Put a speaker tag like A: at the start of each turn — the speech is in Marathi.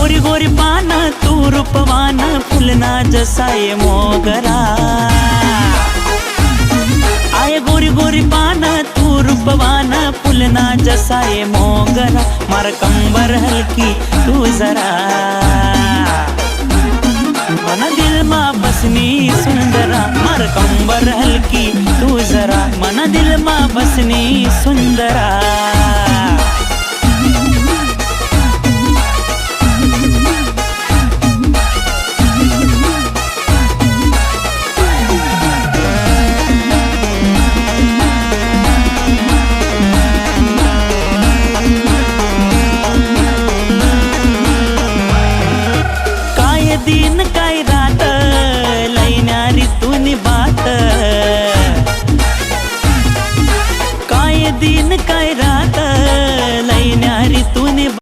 A: गोरी गोरी पान तू रूपवान फुलना जसा ये मोगरा। आय गोरी गोरी पान तू रूपवान फुलना जसा ये मोगरा। मार कंबर हलकी तू जरा मन दिल मा बसनी सुंदरा। मार कंबर हलकी तू जरा मन दिल मा बसनी सुंदरा।